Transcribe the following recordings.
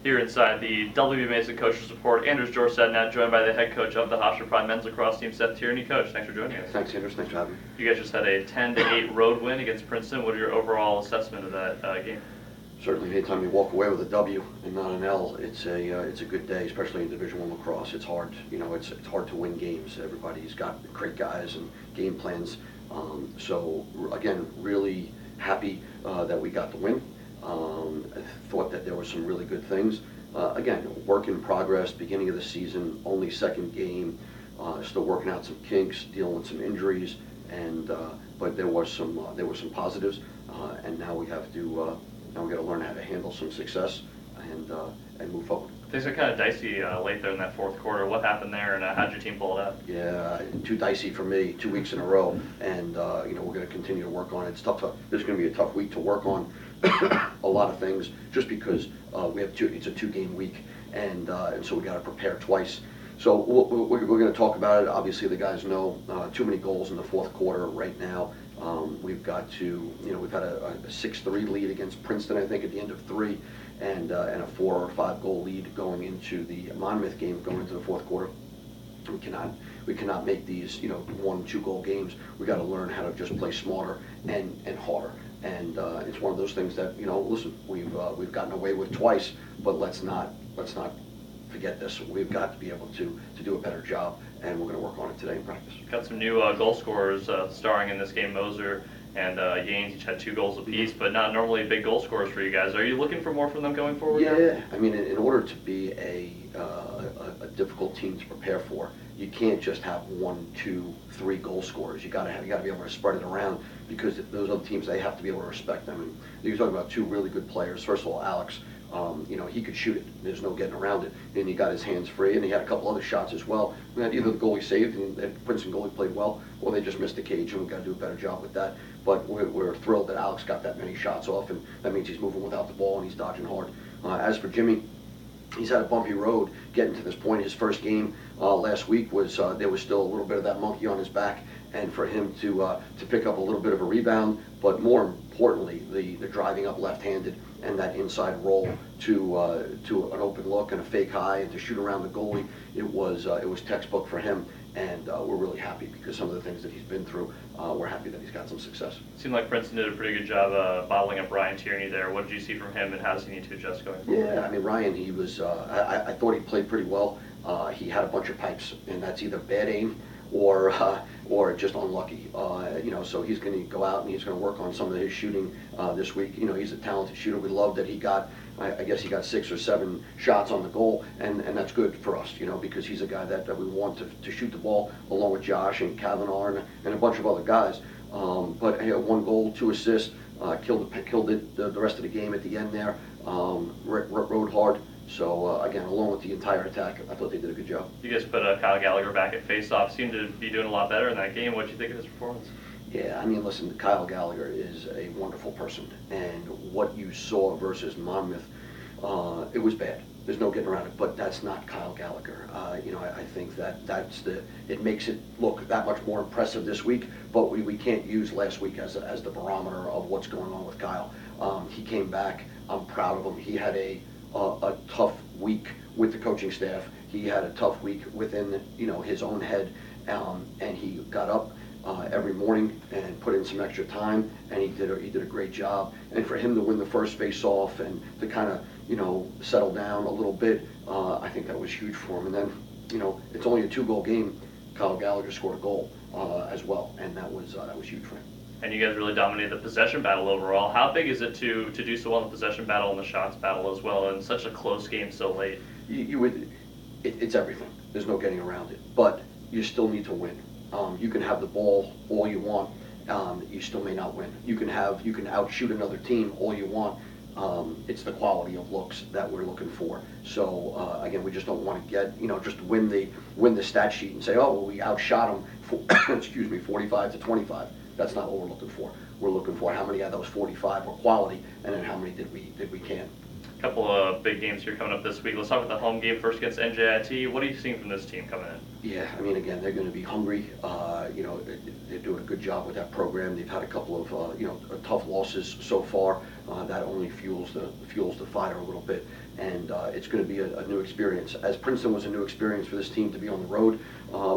Here inside the W Mason Coaches Report, Anders Jorstad now joined by the head coach of the Hofstra Prime men's lacrosse team, Seth Tierney. Coach, thanks for joining us. Thanks, Anders. Thanks for having me. You guys just had a 10-8 road win against Princeton. What are your overall assessment of that game? Certainly, anytime you walk away with a W and not an L, it's a good day, especially in Division I lacrosse. It's hard, it's hard to win games. Everybody's got great guys and game plans. So again, really happy that we got the win. I thought that there were some really good things. Again, work in progress, beginning of the season, only second game, still working out some kinks, dealing with some injuries, and but there was some positives, and now we have to learn how to handle some success and move forward. Things got kind of dicey late there in that fourth quarter. What happened there, and how'd your team pull it out? Yeah, too dicey for me, 2 weeks in a row, and we're going to continue to work on it. It's tough. This is going to be a tough week to work on a lot of things, just because we have it's a 2-game week, and so we got to prepare twice. So we're going to talk about it. Obviously, the guys know too many goals in the fourth quarter right now. We've got to, we've had a 6-3 lead against Princeton, I think, at the end of 3, and a 4 or 5 goal lead going into the Monmouth game, going into the fourth quarter. We cannot make these 1-2 goal games. We got to learn how to just play smarter and harder. And it's one of those things that listen, we've gotten away with twice, but let's not forget this. We've got to be able to do a better job, and we're going to work on it today in practice. Got some new goal scorers starring in this game. Moser and Yanes each had 2 goals apiece, but not normally big goal scorers for you guys. Are you looking for more from them going forward? Yeah, I mean, in order to be a difficult team to prepare for, you can't just have 1, 2, 3 goal scorers. You got to be able to spread it around, because those other teams, they have to be able to respect them. And you're talking about 2 really good players. First of all, Alex. He could shoot it. There's no getting around it. And he got his hands free, and he had a couple other shots as well. Either the goalie saved, and the Princeton goalie played well, or they just missed the cage, and we've got to do a better job with that. But we're thrilled that Alex got that many shots off, and that means he's moving without the ball, and he's dodging hard. As for Jimmy, he's had a bumpy road getting to this point. His first game last week was there was still a little bit of that monkey on his back, and for him to pick up a little bit of a rebound, but more importantly, the driving up left-handed and that inside roll to an open look and a fake high and to shoot around the goalie, it was textbook for him. And we're really happy, because some of the things that he's been through, we're happy that he's got some success. Seemed like Princeton did a pretty good job bottling up Ryan Tierney there. What did you see from him, and how does he need to adjust going forward? Yeah, I mean, Ryan, he was, I thought he played pretty well. He had a bunch of pipes, and that's either bad aim or just unlucky. So he's going to go out and he's going to work on some of his shooting this week. He's a talented shooter. We love that he got, I guess he got 6 or 7 shots on the goal, and that's good for us, because he's a guy that we want to shoot the ball, along with Josh and Kavanaugh and a bunch of other guys. But 1 goal, 2 assists, killed it the rest of the game at the end there. Rode hard. So again, along with the entire attack, I thought they did a good job. You guys put Kyle Gallagher back at faceoff. Seemed to be doing a lot better in that game. What did you think of his performance? Yeah, I mean, listen, Kyle Gallagher is a wonderful person, and what you saw versus Monmouth, it was bad. There's no getting around it, but that's not Kyle Gallagher. I think it makes it look that much more impressive this week, but we can't use last week as the barometer of what's going on with Kyle. He came back. I'm proud of him. He had a tough week with the coaching staff. He had a tough week within his own head, and he got up every morning and put in some extra time, and he did a great job. And for him to win the first face-off and to kind of settle down a little bit, I think that was huge for him. And then it's only a 2-goal game. Kyle Gallagher scored a goal as well, and that was huge for him. And you guys really dominated the possession battle overall. How big is it to do so well in the possession battle and the shots battle as well in such a close game so late? It's everything. There's no getting around it. But you still need to win. You can have the ball all you want. You still may not win. You can outshoot another team all you want. It's the quality of looks that we're looking for. So again, we just don't want to get just win the stat sheet and say, oh, well, we outshot them 45-25. That's not what we're looking for. We're looking for how many of those 45 were quality, and then how many did we can. A couple of big games here coming up this week. Let's talk about the home game first against NJIT. What are you seeing from this team coming in? Yeah, I mean, again, they're going to be hungry. They're doing a good job with that program. They've had a couple of tough losses so far. That only fuels the fire a little bit, and it's going to be a new experience. As Princeton was a new experience for this team to be on the road,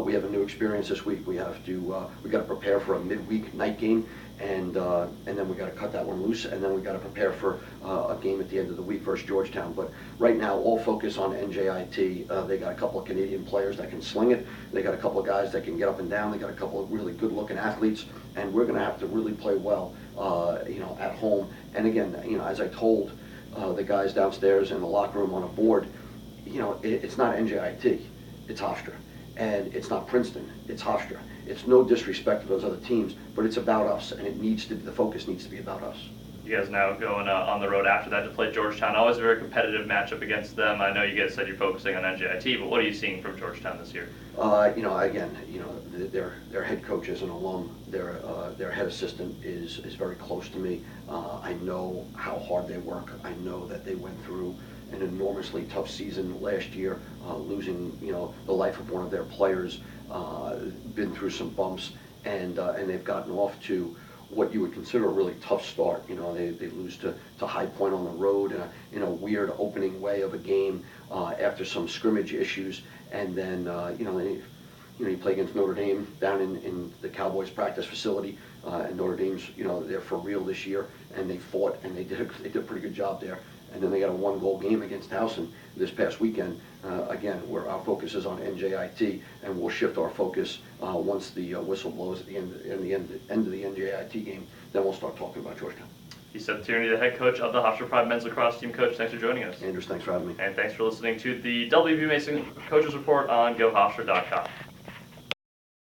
we have a new experience this week. We got to prepare for a midweek night game, and then we got to cut that one loose, and then we got to prepare for a game at the end of the week versus Georgetown. But right now, all focus on NJIT. They got a couple of Canadian players that can sling it. They got a couple of guys that can get up and down. They got a couple of really good-looking athletes, and we're going to have to really play well, at home. And again, as I told the guys downstairs in the locker room on a board, it's not NJIT, it's Hofstra, and it's not Princeton, it's Hofstra. It's no disrespect to those other teams, but it's about us, and the focus needs to be about us. You guys now going on the road after that to play Georgetown. Always a very competitive matchup against them. I know you guys said you're focusing on NJIT, but what are you seeing from Georgetown this year? Their head coach is an alum. Their head assistant is very close to me. I know how hard they work. I know that they went through an enormously tough season last year, losing the life of one of their players. Been through some bumps, and they've gotten off to what you would consider a really tough start. They lose to High Point on the road in a weird opening way of a game after some scrimmage issues, and then you play against Notre Dame down in the Cowboys practice facility, and Notre Dame's they're for real this year, and they fought and they did a pretty good job there. And then they got a one-goal game against Towson this past weekend. Again, where our focus is on NJIT, and we'll shift our focus once the whistle blows at the end of the NJIT game. Then we'll start talking about Georgetown. He's Seth Tierney, the head coach of the Hofstra Pride men's lacrosse team. Coach, thanks for joining us. Andrews, thanks for having me. And thanks for listening to the WB Mason Coaches Report on GoHofstra.com.